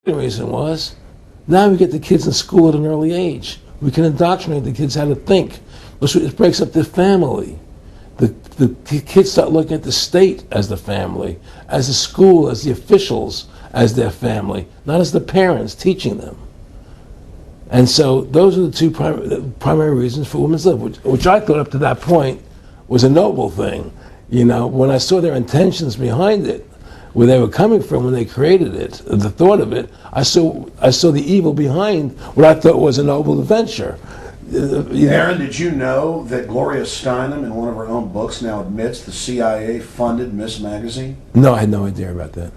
The reason was, now we get the kids in school at an early age. We can indoctrinate the kids how to think. It breaks up their family. The kids start looking at the state as the family, as the school, as the officials, as their family, not as the parents teaching them. And so those are the two primary reasons for women's lib, which I thought up to that point was a noble thing. You know, when I saw their intentions behind it, where they were coming from when they created it, the thought of it, I saw the evil behind what I thought was a noble venture. Aaron, did you know that Gloria Steinem, in one of her own books, now admits the CIA funded Miss Magazine? No, I had no idea about that.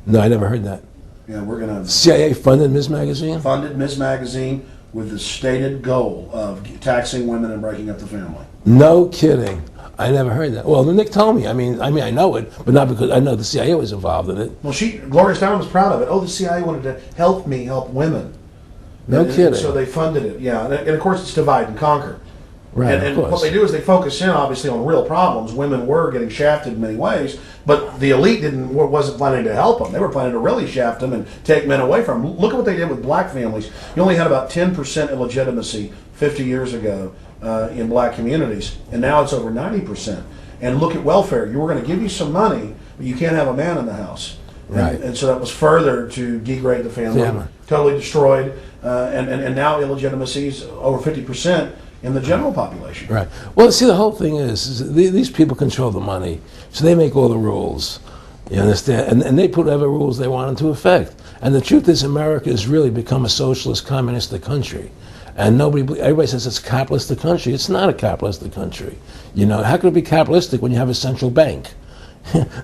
No, I never heard that. Yeah, we're going to... CIA funded Miss Magazine? Funded Miss Magazine with the stated goal of taxing women and breaking up the family. No kidding. I never heard that. Well, Nick told me. I mean, I know it, but not because I know the CIA was involved in it. Well, Gloria Steinem was proud of it. Oh, the CIA wanted to help me help women. No kidding. So they funded it, yeah. And of course, it's divide and conquer. Right, and what they do is they focus in, obviously, on real problems. Women were getting shafted in many ways, but the elite wasn't planning to help them. They were planning to really shaft them and take men away from them. Look at what they did with black families. You only had about 10% illegitimacy 50 years ago in black communities, and now it's over 90%. And look at welfare. You were going to give you some money, but you can't have a man in the house. Right. And so that was further to degrade the family, totally destroyed, and now illegitimacy is over 50% in the general population. Right. Well, see, the whole thing is these people control the money, so they make all the rules. You understand? And they put whatever rules they want into effect. And the truth is, America has really become a socialist, communistic country. And everybody says it's a capitalistic country. It's not a capitalistic country. You know, how could it be capitalistic when you have a central bank?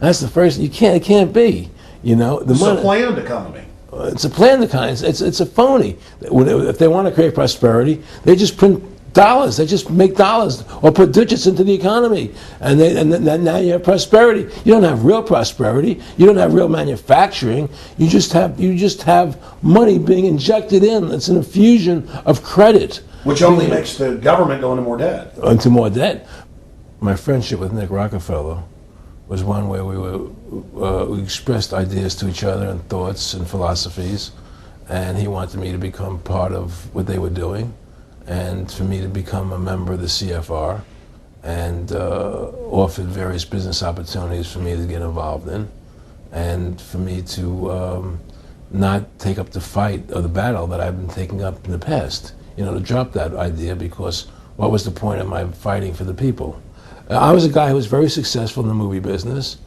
That's the first. It can't be. You know, it's a planned economy. It's a planned economy. It's a phony. If they want to create prosperity, they just print dollars. They just make dollars or put digits into the economy, and then now you have prosperity. You don't have real prosperity. You don't have real manufacturing. You just have money being injected in. It's an infusion of credit, which only makes the government go into more debt. Into more debt. My friendship with Nick Rockefeller was one where we expressed ideas to each other and thoughts and philosophies, and he wanted me to become part of what they were doing, and for me to become a member of the CFR, and offered various business opportunities for me to get involved in, and for me to not take up the fight or the battle that I've been taking up in the past. You know, to drop that idea, because what was the point of my fighting for the people? I was a guy who was very successful in the movie business,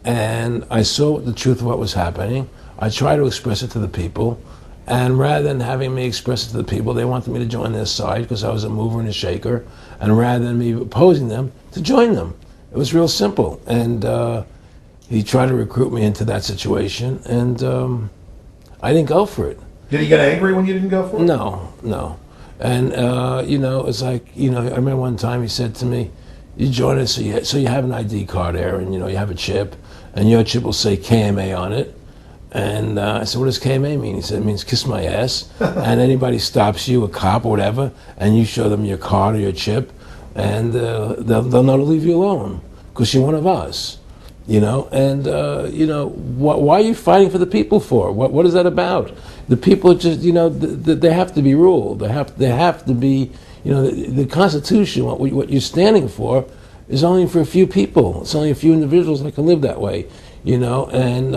and I saw the truth of what was happening. I tried to express it to the people, and rather than having me express it to the people, they wanted me to join their side because I was a mover and a shaker, and rather than me opposing them, to join them. It was real simple, and he tried to recruit me into that situation, and I didn't go for it. Did he get angry when you didn't go for it? No. And, you know, it's like, you know, I remember one time he said to me, you join us, so you have an ID card, Aaron, you know, you have a chip, and your chip will say KMA on it. And I said, what does KMA mean? He said, it means kiss my ass. And anybody stops you, a cop or whatever, and you show them your card or your chip, and they'll know to leave you alone, because you're one of us, you know? And, you know, why are you fighting for the people for? What is that about? The people just, you know, they have to be ruled. They have to be, you know, the Constitution, what you're standing for, is only for a few people. It's only a few individuals that can live that way, you know. And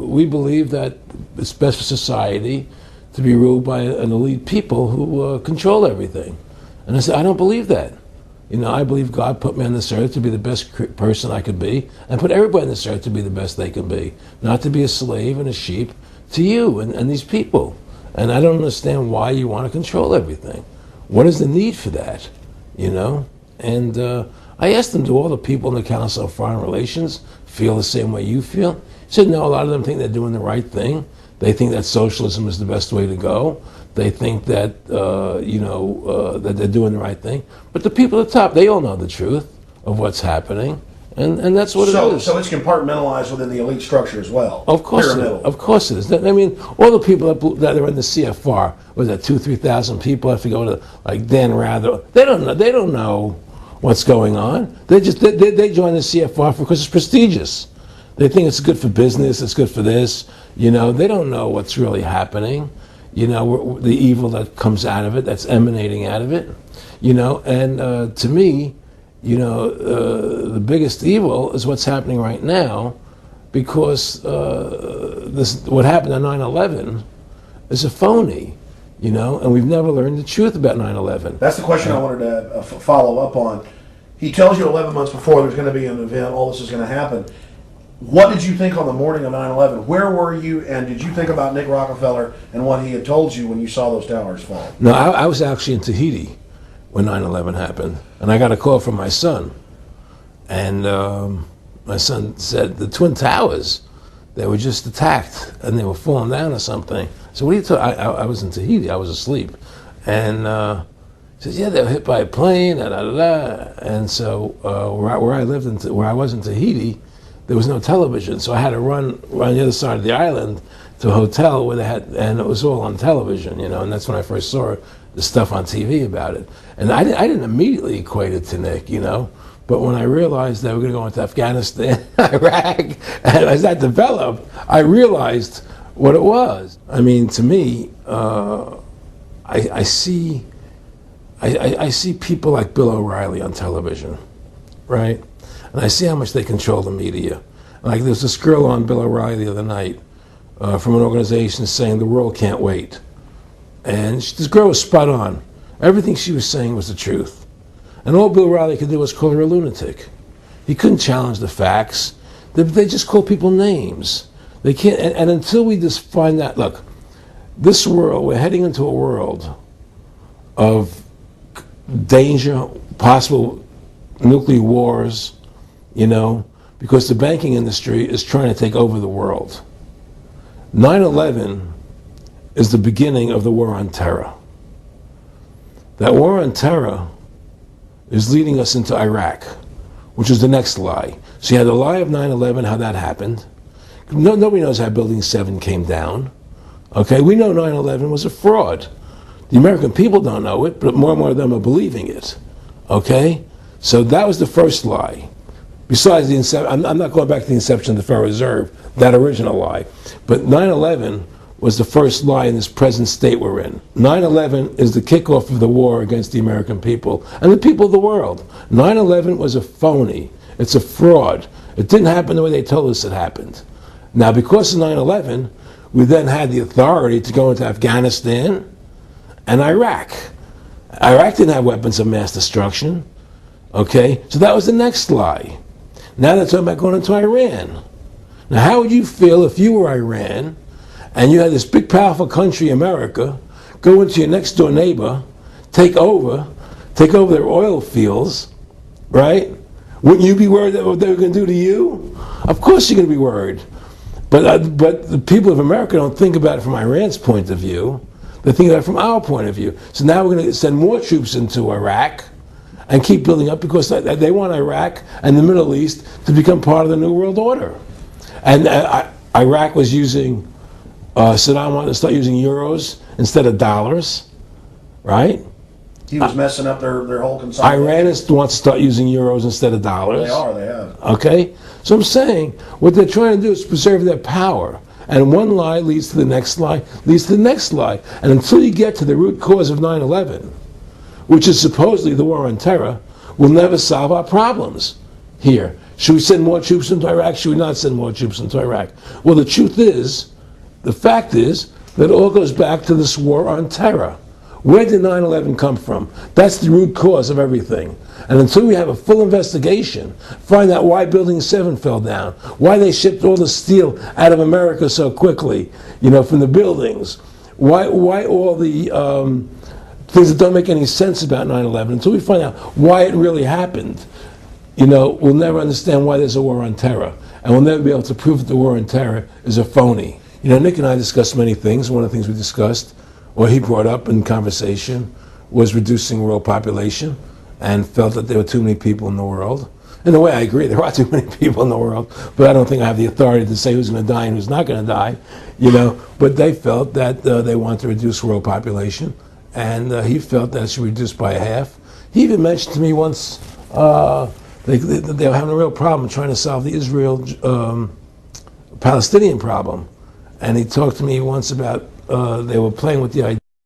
we believe that it's best for society to be ruled by an elite people who control everything. And I said, I don't believe that. You know, I believe God put me on this earth to be the best person I could be, and put everybody on this earth to be the best they can be, not to be a slave and a sheep to you and these people. And I don't understand why you want to control everything. What is the need for that, you know? And I asked them, do all the people in the Council of Foreign Relations feel the same way you feel? He said, no, a lot of them think they're doing the right thing. They think that socialism is the best way to go. They think that, you know, that they're doing the right thing. But the people at the top, they all know the truth of what's happening. And that's what it is. So it's compartmentalized within the elite structure as well. Of course it is. Of course it is. I mean, all the people that are in the CFR, was that 2,000-3,000 people? I have to go to like Dan Rather. They don't know what's going on. They join the CFR because it's prestigious. They think it's good for business, it's good for this. They don't know what's really happening. The evil that comes out of it, that's emanating out of it. And to me, the biggest evil is what's happening right now, because what happened on 9/11 is a phony, and we've never learned the truth about 9/11. That's the question I wanted to follow up on. He tells you 11 months before there's going to be an event, all this is going to happen. What did you think on the morning of 9/11? Where were you, and did you think about Nick Rockefeller and what he had told you when you saw those towers fall? No, I was actually in Tahiti when 9/11 happened, and I got a call from my son. And my son said, the Twin Towers, they were just attacked, and they were falling down or something. So what are you talking? I was in Tahiti, I was asleep. And he says, yeah, they were hit by a plane, da, da, da, da. And so where I lived, where I was in Tahiti, there was no television, so I had to run around the other side of the island to a hotel where they had, and it was all on television, and that's when I first saw the stuff on TV about it. And I didn't immediately equate it to Nick, but when I realized they were going to go into Afghanistan, Iraq, and as that developed, I realized what it was. I mean, to me, I see people like Bill O'Reilly on television, right? And I see how much they control the media. Like there's this girl on Bill O'Reilly the other night from an organization saying the world can't wait. And this girl was spot on. Everything she was saying was the truth. And all Bill O'Reilly could do was call her a lunatic. He couldn't challenge the facts. They just call people names. They can't, and until we just find that, look, this world, we're heading into a world of danger, possible nuclear wars, because the banking industry is trying to take over the world. 9/11 is the beginning of the war on terror. That war on terror is leading us into Iraq, which is the next lie. So you had the lie of 9/11, how that happened. Nobody knows how Building 7 came down. Okay, we know 9/11 was a fraud. The American people don't know it, but more and more of them are believing it. Okay, so that was the first lie. Besides the inception, I'm not going back to the inception of the Federal Reserve, that original lie. But 9/11 was the first lie in this present state we're in. 9/11 is the kickoff of the war against the American people and the people of the world. 9/11 was a phony. It's a fraud. It didn't happen the way they told us it happened. Now, because of 9/11, we then had the authority to go into Afghanistan and Iraq. Iraq didn't have weapons of mass destruction. Okay, so that was the next lie. Now they're talking about going into Iran. Now, how would you feel if you were Iran and you had this big, powerful country, America, go into your next door neighbor, take over their oil fields, right? Wouldn't you be worried that what they were going to do to you? Of course you're going to be worried. But the people of America don't think about it from Iran's point of view. They think about it from our point of view. So now we're going to send more troops into Iraq and keep building up because they want Iraq and the Middle East to become part of the New World Order. And Iraq was using, Saddam wanted to start using euros instead of dollars, right? He was messing up their whole consolidation. Iran wants to start using euros instead of dollars. They have. Okay? So I'm saying what they're trying to do is preserve their power. And one lie leads to the next lie, leads to the next lie. And until you get to the root cause of 9/11, which is supposedly the war on terror, we'll never solve our problems here. Should we send more troops into Iraq? Should we not send more troops into Iraq? Well, the truth is, the fact is, that it all goes back to this war on terror. Where did 9/11 come from? That's the root cause of everything. And until we have a full investigation, find out why Building 7 fell down, why they shipped all the steel out of America so quickly, from the buildings, why all the things that don't make any sense about 9/11, until we find out why it really happened, we'll never understand why there's a war on terror. And we'll never be able to prove that the war on terror is a phony. Nick and I discussed many things. One of the things we discussed, or he brought up in conversation, was reducing world population, and felt that there were too many people in the world. In a way, I agree, there are too many people in the world, but I don't think I have the authority to say who's going to die and who's not going to die, But they felt that they want to reduce world population, and he felt that it should be reduced by half. He even mentioned to me once they were having a real problem trying to solve the Israel Palestinian problem. And he talked to me once about they were playing with the idea